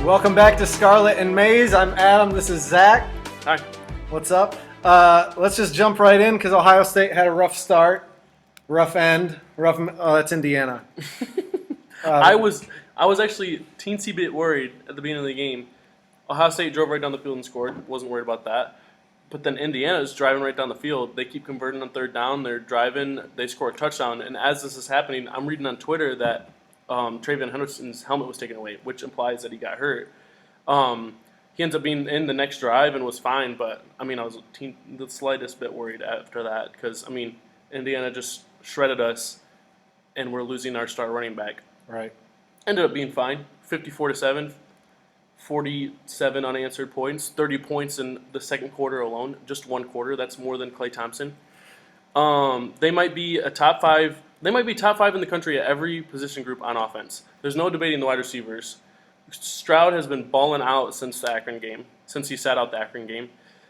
Welcome back to Scarlet and Maize. I'm Adam. This is Zack. Hi. What's up? Let's just jump right in because Ohio State had a rough start, rough end, rough. Oh, that's Indiana. I was actually teensy bit worried at the beginning of the game. Ohio State drove right down the field and scored. Wasn't worried about that. But then Indiana's driving right down the field. They keep converting on third down. They're driving. They score a touchdown. And as this is happening, I'm reading on Twitter that Travion Henderson's helmet was taken away, which implies that he got hurt. He ends up being in the next drive and was fine. But, I mean, I was the slightest bit worried after that because, I mean, Indiana just shredded us, and we're losing our star running back. Right. Ended up being fine, 54-7, 47 unanswered points, 30 points in the second quarter alone, just one quarter. That's more than Klay Thompson. They might be top five in the country at every position group on offense. There's no debating the wide receivers. Stroud has been balling out since he sat out the Akron game.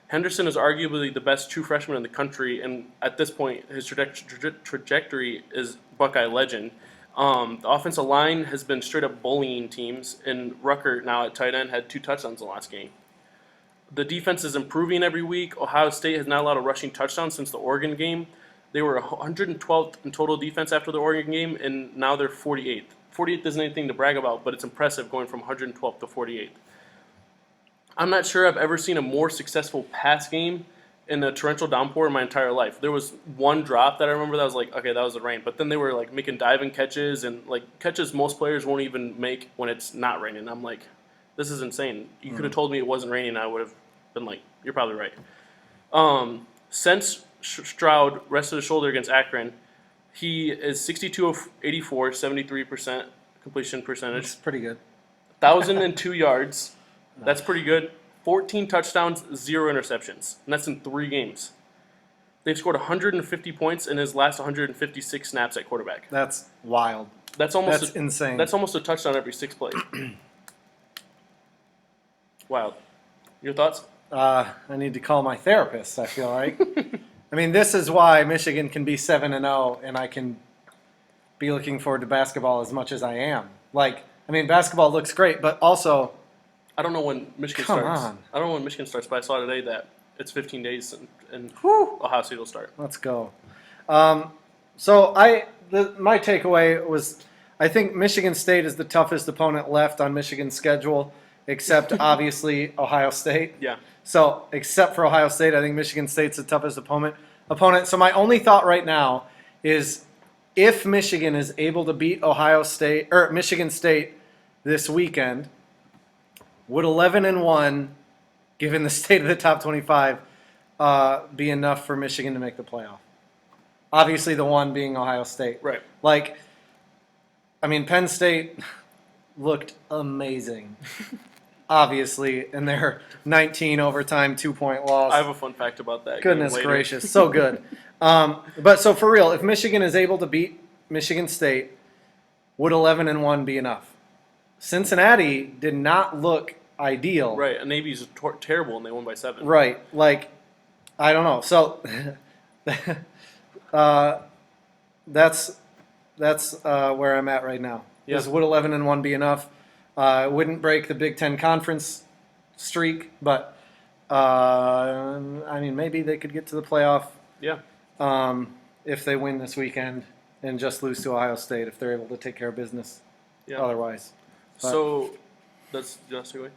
Henderson is arguably the best true freshman in the country, and at this point, his trajectory is Buckeye legend. The offensive line has been straight up bullying teams, and Rucker, now at tight end, had 2 touchdowns in the last game. The defense is improving every week. Ohio State has not allowed a rushing touchdown since the Oregon game. They were 112th in total defense after the Oregon game, and now they're 48th. 48th isn't anything to brag about, but it's impressive going from 112th to 48th. I'm not sure I've ever seen a more successful pass game in a torrential downpour in my entire life. There was one drop that I remember that was like, okay, that was the rain. But then they were like making diving catches and like catches most players won't even make when it's not raining. I'm like, this is insane. You could have told me it wasn't raining, I would have been like, you're probably right. Since Stroud rested his shoulder against Akron, he is 62 of 84, 73% completion percentage. That's pretty good. 1,002 yards. That's pretty good. 14 touchdowns, 0 interceptions. And that's in 3 games. They've scored 150 points in his last 156 snaps at quarterback. That's wild. That's insane. That's almost a touchdown every 6 plays. Wild. Your thoughts? I need to call my therapist, I feel like. I mean, this is why Michigan can be 7-0, and I can be looking forward to basketball as much as I am. Like, I mean, basketball looks great, but also... I don't know when Michigan starts. I don't know when Michigan starts, but I saw today that it's 15 days and Ohio State will start. Let's go. My takeaway was I think Michigan State is the toughest opponent left on Michigan's schedule, except obviously Ohio State. Yeah. So except for Ohio State, I think Michigan State's the toughest opponent. So my only thought right now is if Michigan is able to beat Michigan State this weekend, would 11-1, given the state of the top 25, be enough for Michigan to make the playoff? Obviously, the one being Ohio State. Right. Like, I mean, Penn State looked amazing, obviously, in their 19 overtime 2-point loss. I have a fun fact about that. Goodness gracious, so good. But so for real, if Michigan is able to beat Michigan State, would 11-1 be enough? Cincinnati did not look ideal. Right, and Navy's terrible, and they won by 7. Right, like, I don't know. So that's where I'm at right now. Yeah. Would 11-1 be enough? It wouldn't break the Big Ten conference streak, but I mean, maybe they could get to the playoff. Yeah. If they win this weekend and just lose to Ohio State, if they're able to take care of business. Yeah. Otherwise. But, so that's just a way.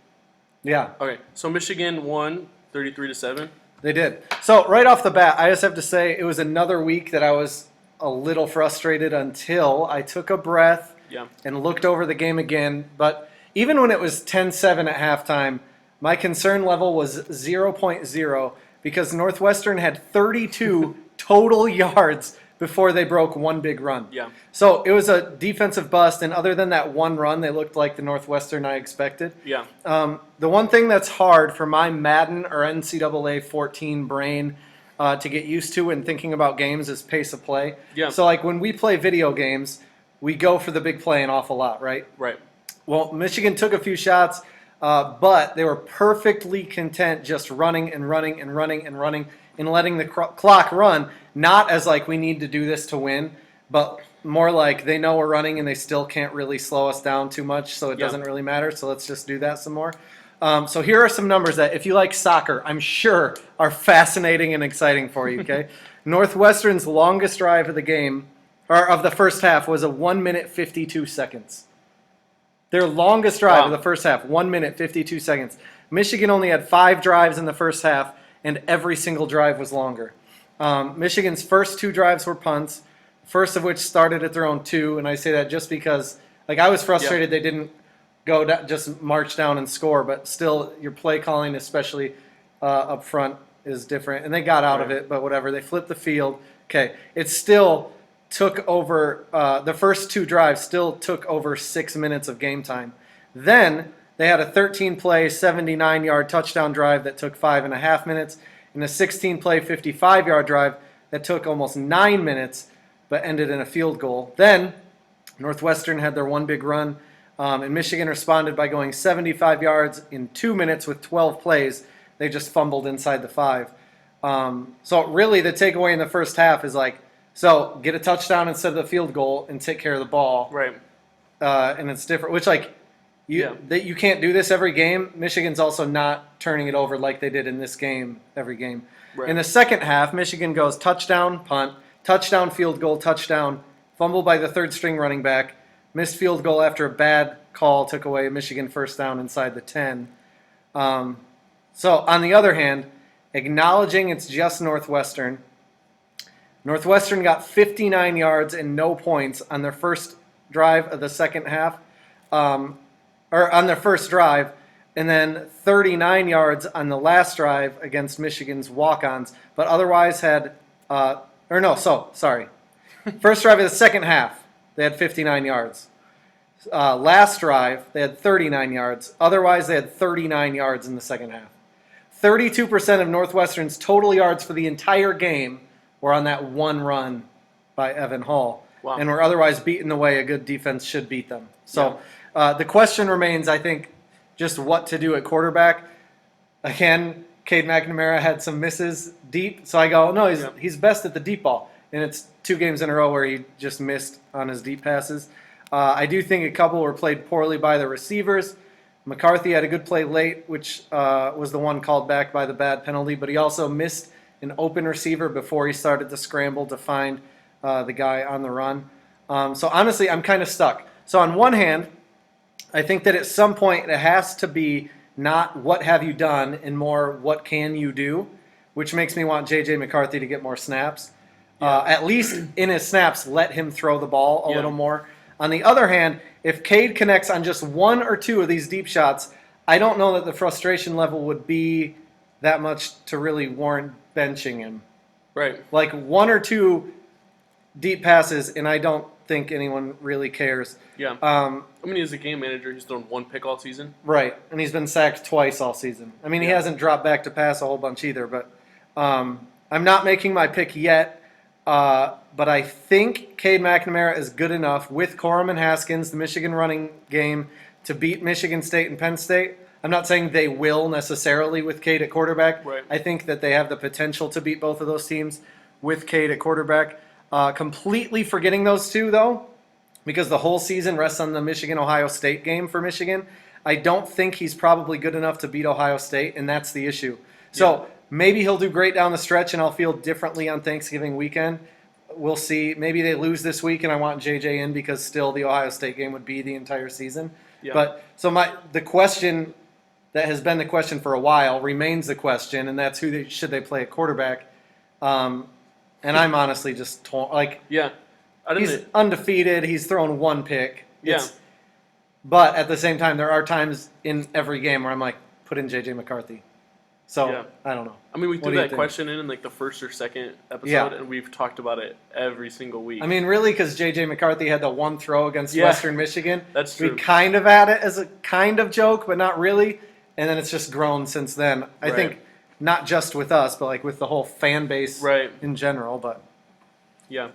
Yeah. Okay. So Michigan won 33-7. They did. So right off the bat, I just have to say it was another week that I was a little frustrated until I took a breath and looked over the game again. But even when it was 10-7 at halftime, my concern level was 0.0 because Northwestern had 32 total yards before they broke one big run. Yeah. So it was a defensive bust, and other than that one run, they looked like the Northwestern I expected. Yeah. The one thing that's hard for my Madden or NCAA 14 brain to get used to when thinking about games is pace of play. Yeah. So like when we play video games, we go for the big play an awful lot, right? Right. Well, Michigan took a few shots, but they were perfectly content just running and running and running and running and letting the clock run, not as like we need to do this to win, but more like they know we're running and they still can't really slow us down too much, so it Yeah. doesn't really matter. So let's just do that some more. So here are some numbers that, if you like soccer, I'm sure are fascinating and exciting for you. Okay, Northwestern's longest drive of the game, or of the first half, was a 1 minute 52 seconds. Their longest drive of the first half, 1 minute 52 seconds. Michigan only had 5 drives in the first half, and every single drive was longer. Michigan's first 2 drives were punts, first of which started at their own 2, and I say that just because, like, I was frustrated they didn't go just march down and score, but still, your play calling, especially up front, is different. And they got out of it, but whatever. They flipped the field. Okay, it still took over, the first 2 drives still took over 6 minutes of game time. Then they had a 13-play, 79-yard touchdown drive that took 5.5 minutes, and a 16-play, 55-yard drive that took almost 9 minutes, but ended in a field goal. Then Northwestern had their one big run, and Michigan responded by going 75 yards in 2 minutes with 12 plays. They just fumbled inside the 5. So really the takeaway in the first half is like, so get a touchdown instead of the field goal and take care of the ball. Right. And it's different, which like you can't do this every game. Michigan's also not turning it over like they did in this game every game. Right. In the second half, Michigan goes touchdown, punt, touchdown, field goal, touchdown, fumble by the third string running back, missed field goal after a bad call took away Michigan first down inside the 10. So on the other hand, acknowledging it's just Northwestern, Northwestern got 59 yards and no points on their first drive of the second half, or on their first drive, and then 39 yards on the last drive against Michigan's walk-ons, but otherwise had, First drive of the second half, they had 59 yards. Last drive, they had 39 yards. Otherwise, they had 39 yards in the second half. 32% of Northwestern's total yards for the entire game were on that one run by Evan Hall. Wow. And were otherwise beaten the way a good defense should beat them. So the question remains, I think, just what to do at quarterback. Again, Cade McNamara had some misses deep, so I go, no, he's best at the deep ball. And it's 2 games in a row where he just missed on his deep passes. I do think a couple were played poorly by the receivers. McCarthy had a good play late, which was the one called back by the bad penalty, but he also missed an open receiver before he started to scramble to find the guy on the run. So honestly, I'm kind of stuck. So on one hand, I think that at some point it has to be not what have you done and more what can you do, which makes me want J.J. McCarthy to get more snaps. At least in his snaps, let him throw the ball a little more. On the other hand, if Cade connects on just 1 or 2 of these deep shots, I don't know that the frustration level would be that much to really warrant benching him. Right. Like 1 or 2 deep passes, and I don't think anyone really cares. Yeah. I mean, he's a game manager. He's thrown 1 pick all season. Right, and he's been sacked twice all season. I mean, he hasn't dropped back to pass a whole bunch either, but I'm not making my pick yet. But I think Cade McNamara is good enough with Corum and Haskins, the Michigan running game, to beat Michigan State and Penn State. I'm not saying they will necessarily with Cade at quarterback. Right. I think that they have the potential to beat both of those teams with Cade at quarterback. Completely forgetting those 2, though, because the whole season rests on the Michigan-Ohio State game for Michigan. I don't think he's probably good enough to beat Ohio State, and that's the issue. So maybe he'll do great down the stretch, and I'll feel differently on Thanksgiving weekend. We'll see. Maybe they lose this week, and I want JJ in because still the Ohio State game would be the entire season. Yeah. But so the question that has been the question for a while remains the question, and that's should they play at quarterback? And I'm honestly just he's undefeated. He's thrown 1 pick. But at the same time, there are times in every game where I'm like, put in J.J. McCarthy. So, I don't know. I mean, we threw that question in like the first or second episode, and we've talked about it every single week. I mean, really, because J.J. McCarthy had the 1 throw against Western Michigan. That's true. We kind of had it as a kind of joke, but not really. And then it's just grown since then. I think not just with us, but like with the whole fan base in general. But yeah.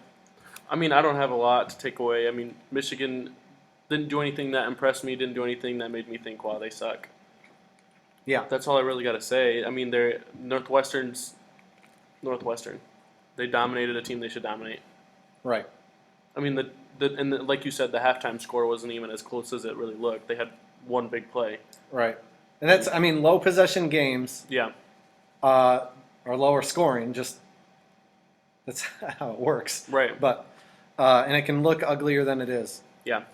I mean, I don't have a lot to take away. I mean, Michigan didn't do anything that impressed me, didn't do anything that made me think, wow, they suck. Yeah. That's all I really got to say. I mean, they're Northwestern. They dominated a team they should dominate. Right. I mean, like you said, the halftime score wasn't even as close as it really looked. They had one big play. Right. And that's, I mean, low possession games Yeah. are lower scoring. Just that's how it works. Right. But and it can look uglier than it is. Yeah.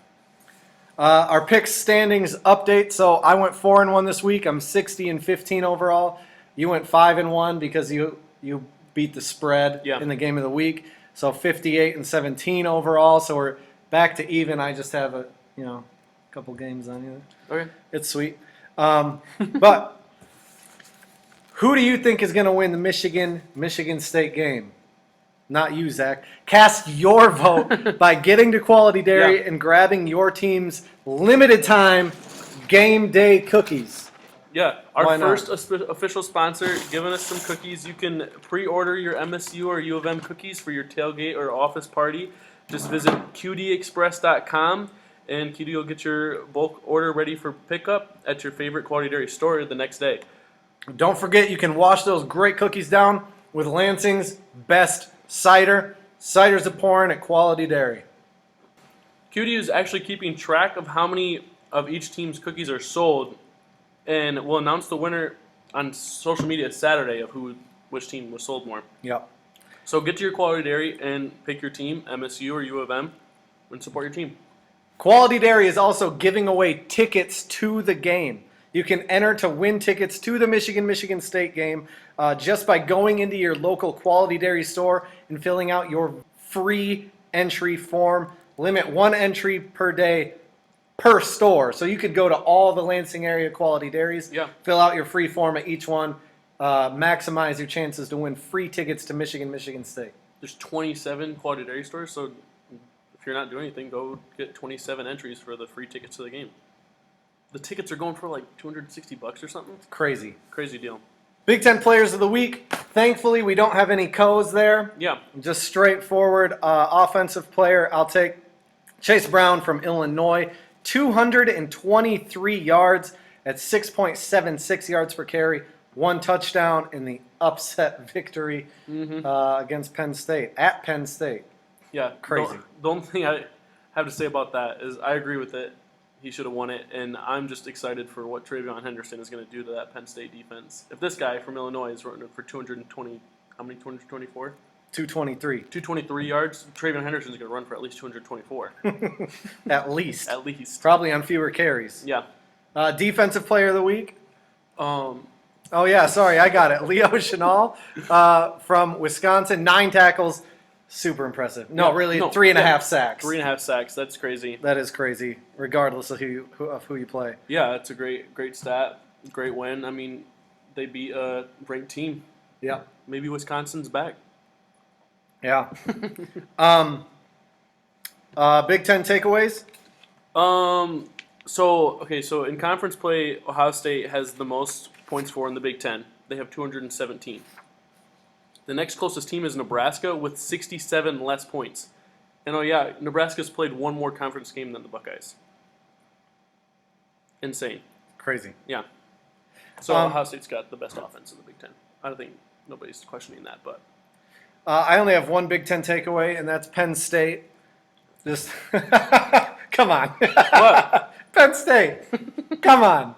Our picks standings update. So I went 4-1 this week. I'm 60-15 overall. You went 5-1 because you beat the spread in the game of the week. So 58-17 overall. So we're back to even. I just have a couple games on you. Okay. It's sweet. But who do you think is going to win the Michigan State game? Not you, Zach. Cast your vote by getting to Quality Dairy and grabbing your team's limited time game day cookies. Yeah, our first official sponsor giving us some cookies. You can pre-order your MSU or U of M cookies for your tailgate or office party. Just visit QDExpress.com and QD will get your bulk order ready for pickup at your favorite Quality Dairy store the next day. Don't forget, you can wash those great cookies down with Lansing's best cider. Cider's a pouring at Quality Dairy. QD is actually keeping track of how many of each team's cookies are sold, and we'll announce the winner on social media Saturday of which team was sold more. Yep. So get to your Quality Dairy and pick your team, MSU or U of M, and support your team. Quality Dairy is also giving away tickets to the game. You can enter to win tickets to the Michigan State game just by going into your local Quality Dairy store and filling out your free entry form. Limit one entry per day per store. So you could go to all the Lansing area Quality Dairies, fill out your free form at each one, maximize your chances to win free tickets to Michigan State. There's 27 Quality Dairy stores, so if you're not doing anything, go get 27 entries for the free tickets to the game. The tickets are going for like $260 or something. Crazy. Crazy deal. Big Ten Players of the Week. Thankfully, we don't have any codes there. Yeah. Just straightforward offensive player. I'll take Chase Brown from Illinois. 223 yards at 6.76 yards per carry. 1 touchdown in the upset victory against Penn State. At Penn State. Yeah. Crazy. The only thing I have to say about that is I agree with it. He should have won it, and I'm just excited for what Travion Henderson is going to do to that Penn State defense. If this guy from Illinois is running for 220, how many, 224? 223. 223 yards, Travion Henderson is going to run for at least 224. At least. At least. Probably on fewer carries. Yeah. Defensive Player of the Week. Oh, yeah, sorry, I got it. Leo Chenal from Wisconsin, 9 tackles. Super impressive. No, really, 3.5 sacks. 3.5 sacks. That's crazy. That is crazy, regardless of who you play. Yeah, it's a great stat. Great win. I mean, they beat a ranked team. Yeah. Maybe Wisconsin's back. Yeah. Big Ten takeaways? So in conference play, Ohio State has the most points for in the Big Ten. They have 217. The next closest team is Nebraska with 67 less points. And Nebraska's played one more conference game than the Buckeyes. Insane. Crazy. Yeah. So Ohio State's got the best offense in the Big Ten. I don't think nobody's questioning that, but I only have one Big Ten takeaway, and that's Penn State. Just come on. What? Penn State. Come on.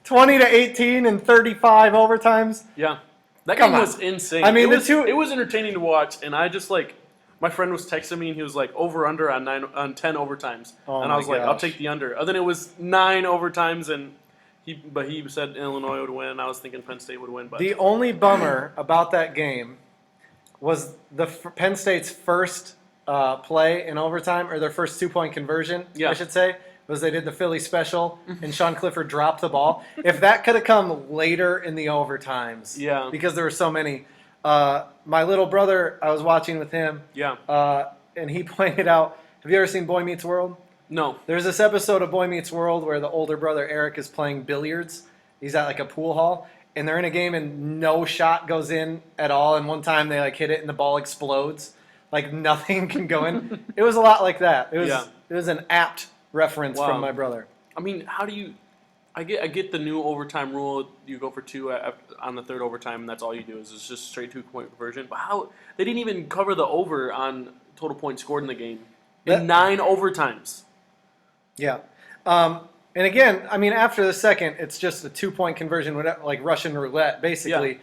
20-18 and 35 overtimes. Yeah. That game was insane. I mean, it was entertaining to watch, and I just my friend was texting me, and he was like, over under on 10 overtimes, and I was like, I'll take the under. And then it was 9 overtimes, and he said Illinois would win, and I was thinking Penn State would win. But the only bummer about that game was Penn State's first play in overtime, or their first 2-point conversion, I should say. Was they did the Philly special, and Sean Clifford dropped the ball. If that could have come later in the overtimes, because there were so many. My little brother, I was watching with him, and he pointed out, have you ever seen Boy Meets World? No. There's this episode of Boy Meets World where the older brother, Eric, is playing billiards. He's at a pool hall, and they're in a game, and no shot goes in at all, and one time they hit it, and the ball explodes. Nothing can go in. It was a lot like that. It was an apt reference from my brother. I mean, how do you? I get the new overtime rule. You go for 2 on the third overtime, and that's all you do is it's just straight 2-point conversion. But how they didn't even cover the over on total points scored in the game. in 9 overtimes. Yeah. And again, I mean, after the second, it's just a 2-point conversion, like Russian roulette, basically.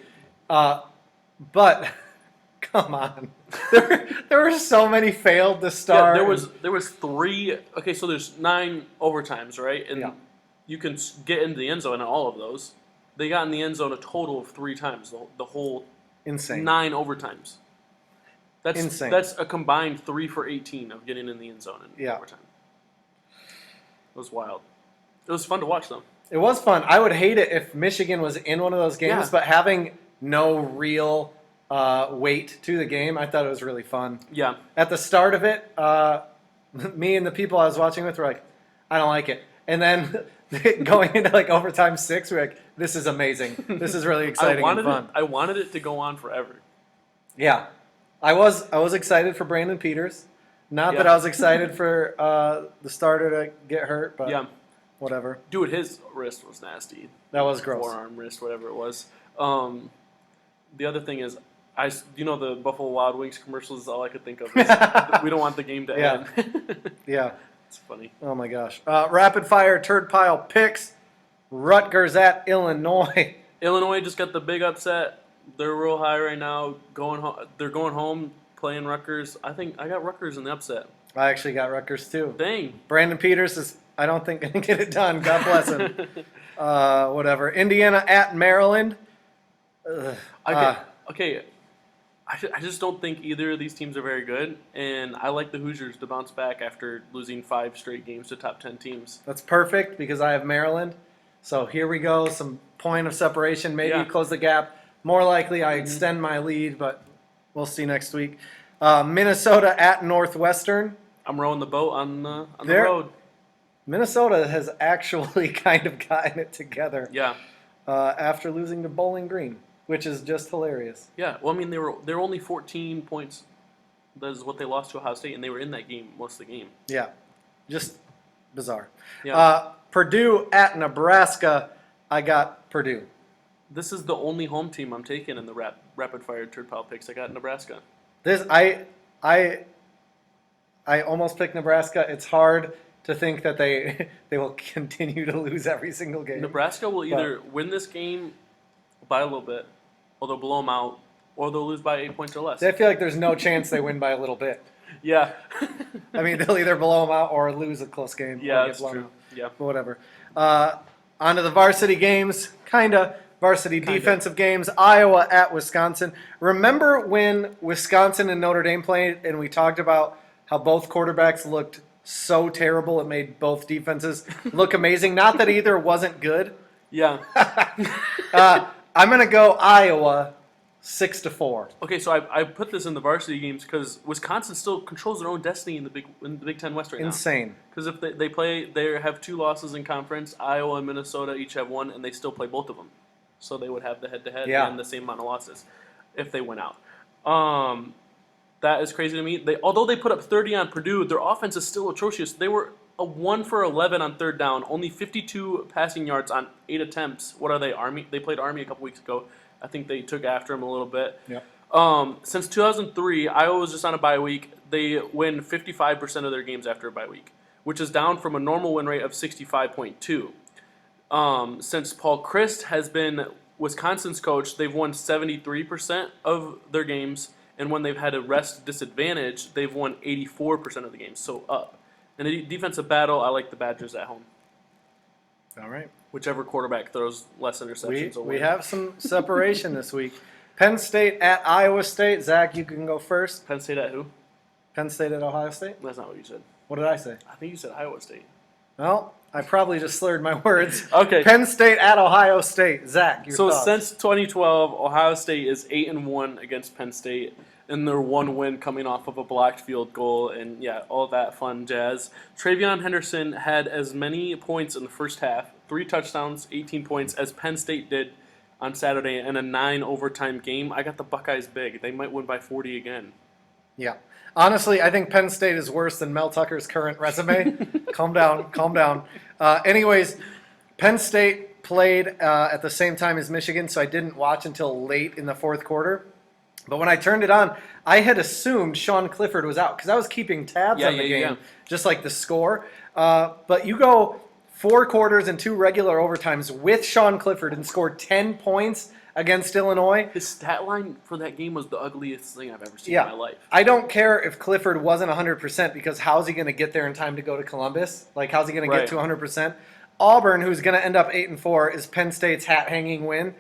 But come on, there were so many failed to start. Yeah, there was 3. Okay, so there's 9 overtimes, right? And you can get into the end zone in all of those. They got in the end zone a total of 3 times. The whole insane 9 overtimes. That's insane. That's a combined 3 for 18 of getting in the end zone in overtime. It was wild. It was fun to watch, though. It was fun. I would hate it if Michigan was in one of those games, but having no real weight to the game, I thought it was really fun. Yeah. At the start of it, me and the people I was watching with were like, I don't like it. And then going into like overtime 6, we were like, this is amazing. This is really exciting and fun. I wanted it to go on forever. Yeah. I was excited for Brandon Peters. Not that I was excited for the starter to get hurt, but whatever. Dude, his wrist was nasty. That was gross. Forearm, wrist, whatever it was. The other thing is, the Buffalo Wild Wings commercials is all I could think of. We don't want the game to end. Yeah. It's funny. Oh, my gosh. Rapid fire Turd Pile Picks. Rutgers at Illinois. Illinois just got the big upset. They're real high right now. They're going home, playing Rutgers. I think I got Rutgers in the upset. I actually got Rutgers, too. Dang. Brandon Peters is, I don't think, going to get it done. God bless him. Whatever. Indiana at Maryland. Okay. I just don't think either of these teams are very good, and I like the Hoosiers to bounce back after losing 5 straight games to top 10 teams. That's perfect because I have Maryland. So here we go, some point of separation, maybe close the gap. More likely I extend my lead, but we'll see next week. Minnesota at Northwestern. I'm rowing the boat on the road. Minnesota has actually kind of gotten it together. Yeah. After losing to Bowling Green, which is just hilarious. Yeah. Well, I mean, they were only 14 points. That is what they lost to Ohio State, and they were in that game most of the game. Yeah. Just bizarre. Yeah. Purdue at Nebraska. I got Purdue. This is the only home team I'm taking in the rapid fire Turd Pile Picks. I got Nebraska. I almost picked Nebraska. It's hard to think that they will continue to lose every single game. Nebraska will either win this game by a little bit, or they'll blow them out, or they'll lose by 8 points or less. I feel like there's no chance they win by a little bit. Yeah. I mean, they'll either blow them out or lose a close game. Yeah, that's true. Yeah. But whatever. On to the varsity games, varsity defensive games. Iowa at Wisconsin. Remember when Wisconsin and Notre Dame played and we talked about how both quarterbacks looked so terrible it made both defenses look amazing? Not that either wasn't good. Yeah. I'm going to go Iowa 6-4. Okay, so I put this in the varsity games because Wisconsin still controls their own destiny in the Big Ten West right now. Insane. Because if they have 2 losses in conference. Iowa and Minnesota each have 1, and they still play both of them. So they would have the head-to-head and the same amount of losses if they went out. That is crazy to me. Although they put up 30 on Purdue, their offense is still atrocious. They were a 1 for 11 on third down, only 52 passing yards on 8 attempts. What are they, Army? They played Army a couple weeks ago. I think they took after them a little bit. Yeah. Since 2003, Iowa was just on a bye week. They win 55% of their games after a bye week, which is down from a normal win rate of 65.2. Since Paul Chryst has been Wisconsin's coach, they've won 73% of their games, and when they've had a rest disadvantage, they've won 84% of the games, so up. In a defensive battle, I like the Badgers at home. All right. Whichever quarterback throws less interceptions will win. We have some separation this week. Penn State at Iowa State. Zach, you can go first. Penn State at who? Penn State at Ohio State. That's not what you said. What did I say? I think you said Iowa State. Well, I probably just slurred my words. Okay. Penn State at Ohio State. Zach, your thoughts? Since 2012, Ohio State is 8-1 against Penn State, and their 1 win coming off of a blocked field goal, and all that fun jazz. Travion Henderson had as many points in the first half, 3 touchdowns, 18 points, as Penn State did on Saturday in a 9 overtime game. I got the Buckeyes big. They might win by 40 again. Yeah. Honestly, I think Penn State is worse than Mel Tucker's current resume. Calm down. Anyways, Penn State played at the same time as Michigan, so I didn't watch until late in the fourth quarter. But when I turned it on, I had assumed Sean Clifford was out because I was keeping tabs on the game, just like the score. But you go 4 quarters and 2 regular overtimes with Sean Clifford and scored 10 points against Illinois. His stat line for that game was the ugliest thing I've ever seen in my life. I don't care if Clifford wasn't 100% because how's he going to get there in time to go to Columbus? Like, how's he going to get to 100%? Auburn, who's going to end up 8-4, is Penn State's hat-hanging win.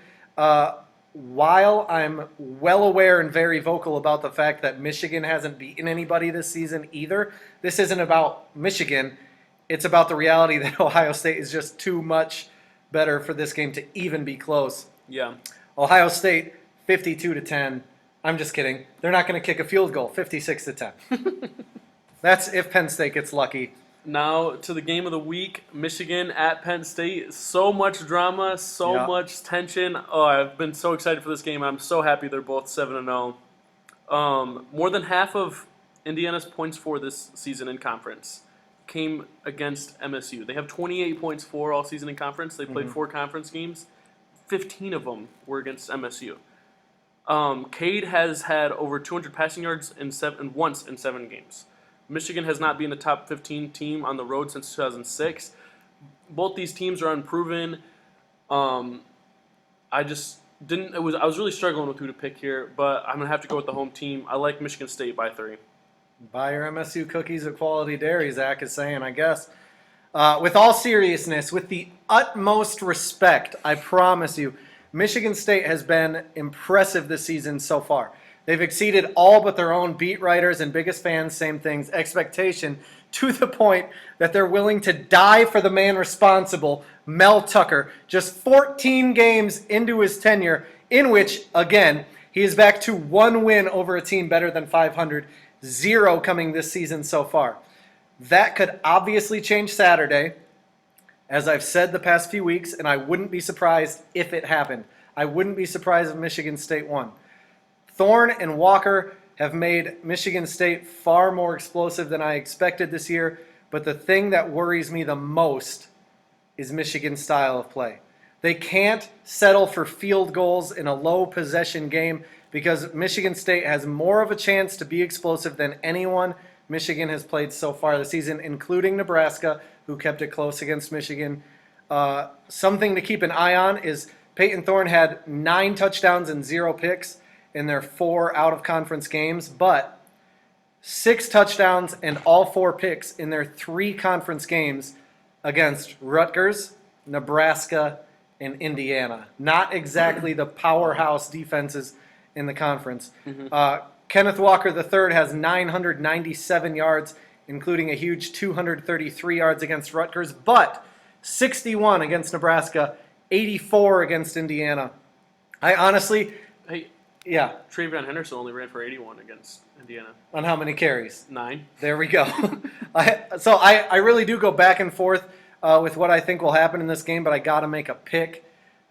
While I'm well aware and very vocal about the fact that Michigan hasn't beaten anybody this season either, this isn't about Michigan. It's about the reality that Ohio State is just too much better for this game to even be close. Yeah. Ohio State, 52-10. I'm just kidding. They're not going to kick a field goal, 56-10. That's if Penn State gets lucky. Now to the game of the week, Michigan at Penn State. So much drama, so much tension. Oh, I've been so excited for this game. I'm so happy they're both 7-0. More than half of Indiana's points for this season in conference came against MSU. They have 28 points for all season in conference. They played 4 conference games. 15 of them were against MSU. Cade has had over 200 passing yards once in 7 games. Michigan has not been a top 15 team on the road since 2006. Both these teams are unproven. I was really struggling with who to pick here, but I'm gonna have to go with the home team. I like Michigan State by 3. Buy your MSU cookies at Quality Dairy, Zack is saying, I guess. With all seriousness, with the utmost respect, I promise you, Michigan State has been impressive this season so far. They've exceeded all but their own beat writers and biggest fans, same things, expectation, to the point that they're willing to die for the man responsible, Mel Tucker, just 14 games into his tenure, in which, again, he is back to 1 win over a team better than 500, 0 coming this season so far. That could obviously change Saturday, as I've said the past few weeks, and I wouldn't be surprised if it happened. I wouldn't be surprised if Michigan State won. Thorne and Walker have made Michigan State far more explosive than I expected this year, but the thing that worries me the most is Michigan's style of play. They can't settle for field goals in a low possession game because Michigan State has more of a chance to be explosive than anyone Michigan has played so far this season, including Nebraska, who kept it close against Michigan. Something to keep an eye on is Peyton Thorne had 9 touchdowns and 0 picks in their 4 out-of-conference games, but 6 touchdowns and all 4 picks in their 3 conference games against Rutgers, Nebraska, and Indiana. Not exactly the powerhouse defenses in the conference. Kenneth Walker III has 997 yards, including a huge 233 yards against Rutgers, but 61 against Nebraska, 84 against Indiana. I honestly... Yeah. Travion Henderson only ran for 81 against Indiana. On how many carries? 9. There we go. I really do go back and forth with what I think will happen in this game, but I got to make a pick.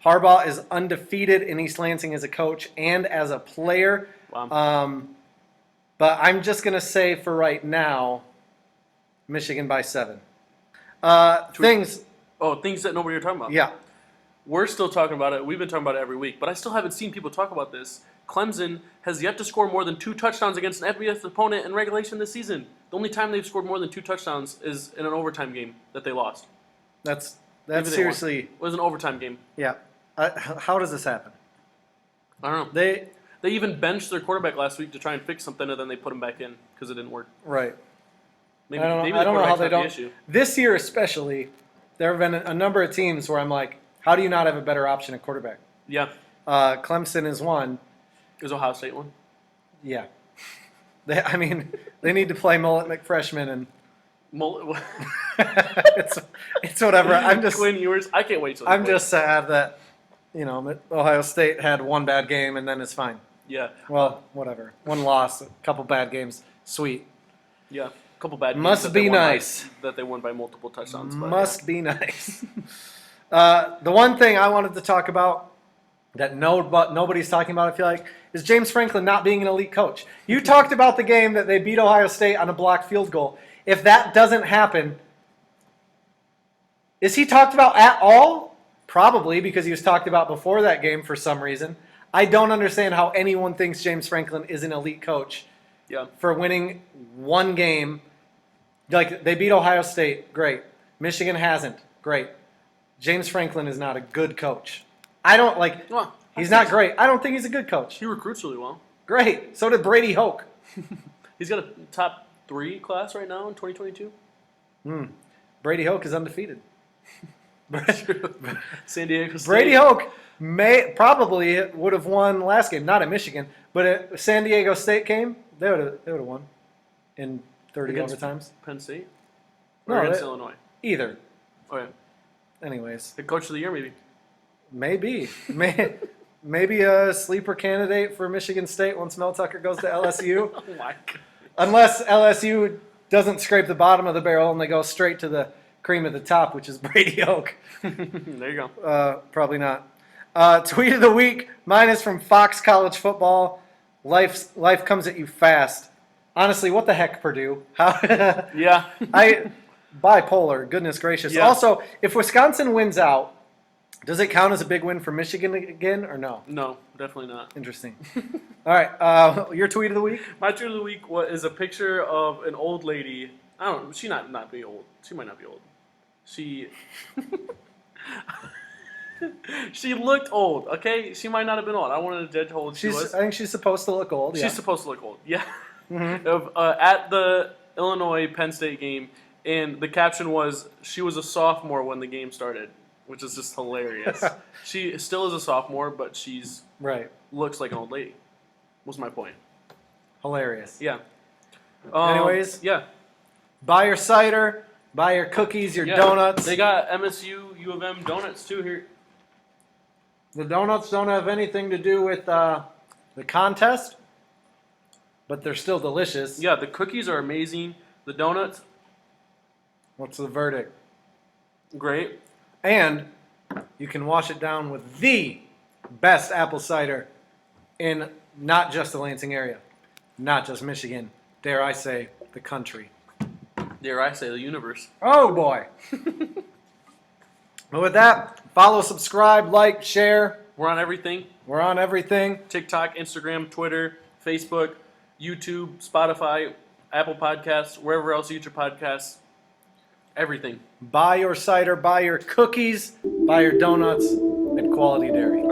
Harbaugh is undefeated in East Lansing as a coach and as a player. Wow. But I'm just going to say for right now, Michigan by 7. Things that nobody are talking about. Yeah. We're still talking about it. We've been talking about it every week, but I still haven't seen people talk about this. Clemson has yet to score more than 2 touchdowns against an FBS opponent in regulation this season. The only time they've scored more than 2 touchdowns is in an overtime game that they lost. That's seriously... It was an overtime game. Yeah. How does this happen? I don't know. They even benched their quarterback last week to try and fix something, and then they put him back in because it didn't work. Right. Maybe I don't know how they don't. The issue. This year especially, there have been a number of teams where I'm like, how do you not have a better option at quarterback? Yeah. Clemson is one. Is Ohio State one? Yeah. They need to play Mullet McFreshman and it's whatever. I'm just Quinn Ewers. I can't wait till I'm just sad that Ohio State had one bad game and then it's fine. Yeah. Well, whatever. One loss, a couple bad games. Sweet. Yeah. A couple bad games. Must be nice that they won by multiple touchdowns. Must be nice. The one thing I wanted to talk about that nobody's talking about, I feel like, is James Franklin not being an elite coach. You talked about the game that they beat Ohio State on a blocked field goal. If that doesn't happen, is he talked about at all? Probably, because he was talked about before that game for some reason. I don't understand how anyone thinks James Franklin is an elite coach Yeah. for winning one game. Like, they beat Ohio State, great. Michigan hasn't, great. James Franklin is not a good coach. I don't, like, Well, he's not great. I don't think he's a good coach. he recruits really well. Great. So did Brady Hoke. He's got a top 3 class right now in 2022. Brady Hoke is undefeated. San Diego State. Brady Hoke probably would have won last game, not at Michigan, but at San Diego State game, they would have won in 30 Against overtimes. Penn State? No, Or against Illinois? Either. Oh, yeah. Anyways, The coach of the year, maybe. maybe. Maybe a sleeper candidate for Michigan State once Mel Tucker goes to LSU. Oh, my God. Unless LSU doesn't scrape the bottom of the barrel and they go straight to the cream at the top, which is Brady Hoke. There you go. Probably not. Tweet of the week. Mine is from Fox College Football. Life comes at you fast. Honestly, what the heck, Purdue? How? Yeah. Bipolar. Goodness gracious. Yeah. Also, if Wisconsin wins out, does it count as a big win for Michigan again or no? No, definitely not. Interesting. All right. Your tweet of the week. My tweet of the week is a picture of an old lady. I don't know. She not be old. She might not be old. She she looked old. Okay, she might not have been old. I wanted to judge how old she was. I think she's supposed to look old. Yeah. She's supposed to look old. Yeah. At the Illinois Penn State game, and the caption was, "She was a sophomore when the game started," which is just hilarious. She still is a sophomore, but she's right. looks like an old lady. Was my point. Hilarious. Yeah. Anyways, yeah. buy your cider, buy your cookies, your donuts. They got MSU, U of M donuts too here. The donuts don't have anything to do with the contest, but they're still delicious. Yeah, the cookies are amazing. The donuts, What's the verdict? great. And you can wash it down with the best apple cider in not just the Lansing area, not just Michigan, dare I say, the country. Dare I say the universe. Oh, boy. But with that, follow, subscribe, like, share. We're on everything. We're on everything. TikTok, Instagram, Twitter, Facebook, YouTube, Spotify, Apple Podcasts, wherever else you get your podcasts. Everything. Buy your cider, buy your cookies, buy your donuts at Quality Dairy.